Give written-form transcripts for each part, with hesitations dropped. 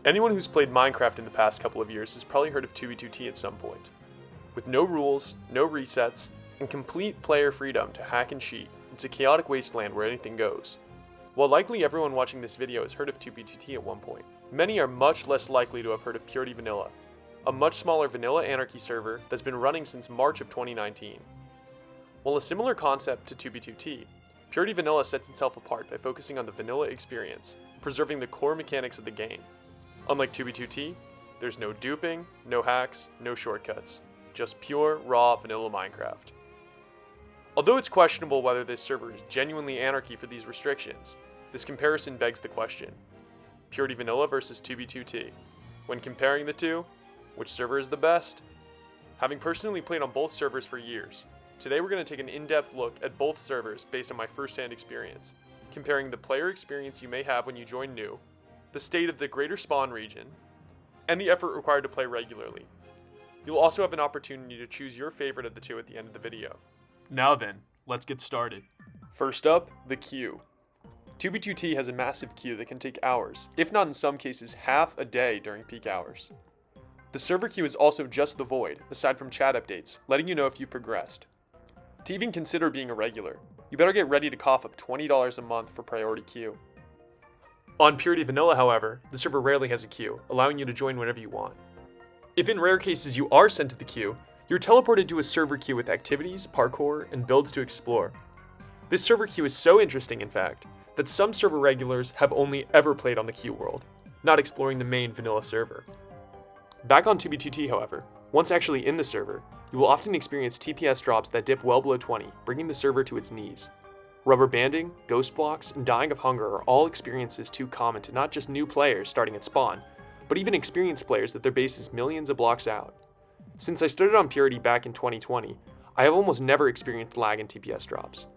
Anyone who's played Minecraft in the past couple of years has probably heard of 2v2t at some point. With no rules, no resets, and complete player freedom to hack and cheat, it's a chaotic wasteland where anything goes. While likely everyone watching this video has heard of 2v2t at one point, many are much less likely to have heard of Purity Vanilla, a much smaller vanilla anarchy server that's been running since March of 2019. While a similar concept to 2v2t, Purity Vanilla sets itself apart by focusing on the vanilla experience, preserving the core mechanics of the game. Unlike 2v2t, there's no duping, no hacks, no shortcuts, just pure, raw vanilla Minecraft. Although it's questionable whether this server is genuinely anarchy for these restrictions, this comparison begs the question: Purity Vanilla versus 2v2t. When comparing the two, which server is the best? Having personally played on both servers for years, today we're going to take an in-depth look at both servers based on my first-hand experience, comparing the player experience you may have when you join new, the state of the greater spawn region, and the effort required to play regularly. You'll also have an opportunity to choose your favorite of the two at the end of the video. Now then, let's get started. First up, the queue. 2v2t has a massive queue that can take hours, if not in some cases half a day during peak hours. The server queue is also just the void, aside from chat updates, letting you know if you've progressed. To even consider being a regular, you better get ready to cough up $20 a month for priority queue. On Purity Vanilla, however, the server rarely has a queue, allowing you to join whenever you want. If in rare cases you are sent to the queue, you're teleported to a server queue with activities, parkour, and builds to explore. This server queue is so interesting, in fact, that some server regulars have only ever played on the queue world, not exploring the main vanilla server. Back on 2v2t, however, once actually in the server, you will often experience TPS drops that dip well below 20, bringing the server to its knees. Rubber banding, ghost blocks, and dying of hunger are all experiences too common to not just new players starting at spawn, but even experienced players that their base is millions of blocks out. Since I started on Purity back in 2020, I have almost never experienced lag and TPS drops.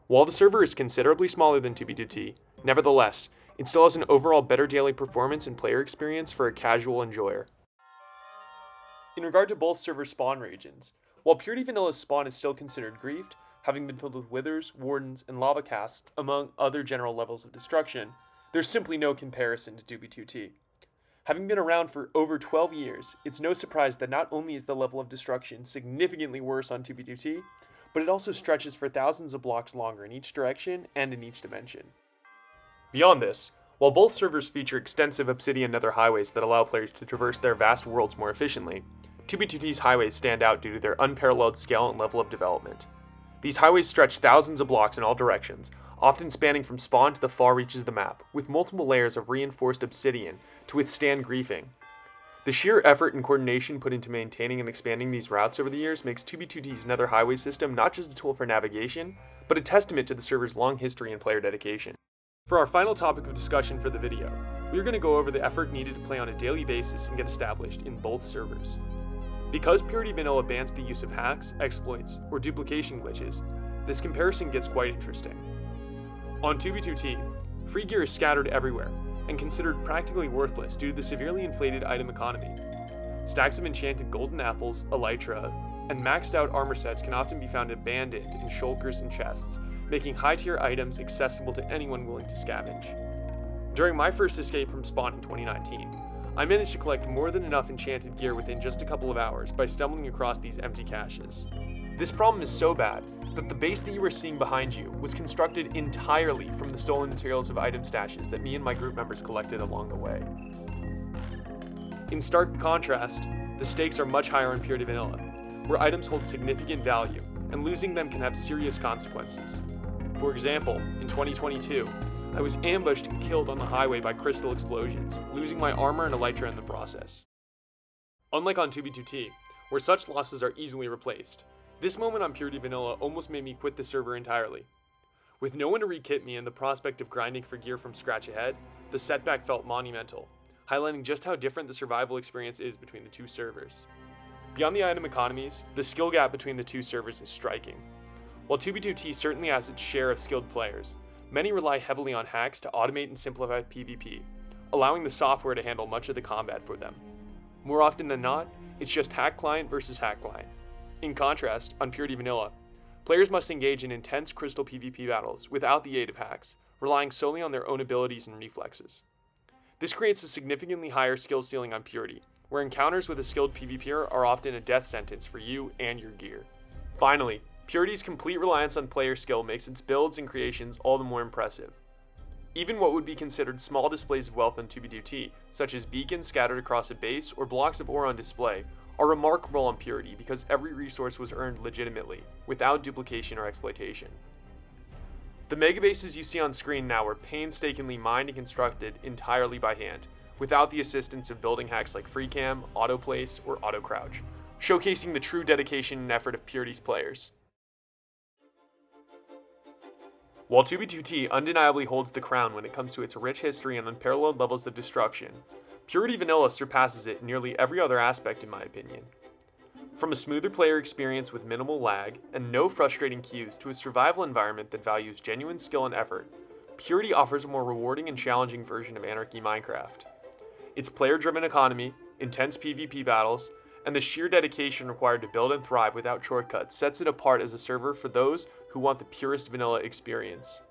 While the server is considerably smaller than 2v2t, nevertheless, it still has an overall better daily performance and player experience for a casual enjoyer. In regard to both server spawn regions, while Purity Vanilla's spawn is still considered griefed, having been filled with withers, wardens, and lava casts, among other general levels of destruction, there's simply no comparison to 2v2t. Having been around for over 12 years, it's no surprise that not only is the level of destruction significantly worse on 2v2t, but it also stretches for thousands of blocks longer in each direction and in each dimension. Beyond this, while both servers feature extensive obsidian nether highways that allow players to traverse their vast worlds more efficiently, 2v2t's highways stand out due to their unparalleled scale and level of development. These highways stretch thousands of blocks in all directions, often spanning from spawn to the far reaches of the map, with multiple layers of reinforced obsidian to withstand griefing. The sheer effort and coordination put into maintaining and expanding these routes over the years makes 2v2t's Nether highway system not just a tool for navigation, but a testament to the server's long history and player dedication. For our final topic of discussion for the video, we are going to go over the effort needed to play on a daily basis and get established in both servers. Because Purity Vanilla bans the use of hacks, exploits, or duplication glitches, this comparison gets quite interesting. On 2v2t, free gear is scattered everywhere, and considered practically worthless due to the severely inflated item economy. Stacks of enchanted golden apples, elytra, and maxed out armor sets can often be found abandoned in shulkers and chests, making high-tier items accessible to anyone willing to scavenge. During my first escape from spawn in 2019, I managed to collect more than enough enchanted gear within just a couple of hours by stumbling across these empty caches. This problem is so bad that the base that you are seeing behind you was constructed entirely from the stolen materials of item stashes that me and my group members collected along the way. In stark contrast, the stakes are much higher in Purity Vanilla, where items hold significant value, and losing them can have serious consequences. For example, in 2022, I was ambushed and killed on the highway by crystal explosions, losing my armor and elytra in the process. Unlike on 2v2t, where such losses are easily replaced, this moment on Purity Vanilla almost made me quit the server entirely. With no one to re-kit me and the prospect of grinding for gear from scratch ahead, the setback felt monumental, highlighting just how different the survival experience is between the two servers. Beyond the item economies, the skill gap between the two servers is striking. While 2v2t certainly has its share of skilled players, many rely heavily on hacks to automate and simplify PvP, allowing the software to handle much of the combat for them. More often than not, it's just hack client versus hack client. In contrast, on Purity Vanilla, players must engage in intense crystal PvP battles without the aid of hacks, relying solely on their own abilities and reflexes. This creates a significantly higher skill ceiling on Purity, where encounters with a skilled PvPer are often a death sentence for you and your gear. Finally, Purity's complete reliance on player skill makes its builds and creations all the more impressive. Even what would be considered small displays of wealth on 2b2t, such as beacons scattered across a base or blocks of ore on display, are remarkable on Purity because every resource was earned legitimately, without duplication or exploitation. The megabases you see on screen now were painstakingly mined and constructed entirely by hand, without the assistance of building hacks like FreeCam, AutoPlace, or AutoCrouch, showcasing the true dedication and effort of Purity's players. While 2b2t undeniably holds the crown when it comes to its rich history and unparalleled levels of destruction, Purity Vanilla surpasses it in nearly every other aspect in my opinion. From a smoother player experience with minimal lag and no frustrating queues to a survival environment that values genuine skill and effort, Purity offers a more rewarding and challenging version of Anarchy Minecraft. Its player-driven economy, intense PvP battles, and the sheer dedication required to build and thrive without shortcuts sets it apart as a server for those who want the purest vanilla experience.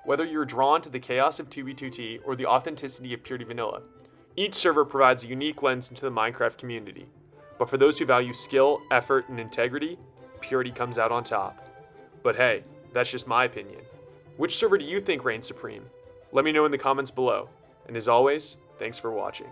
Whether you're drawn to the chaos of 2b2t or the authenticity of Purity Vanilla, each server provides a unique lens into the Minecraft community. But for those who value skill, effort, and integrity, Purity comes out on top. But hey, that's just my opinion. Which server do you think reigns supreme? Let me know in the comments below. And as always, thanks for watching.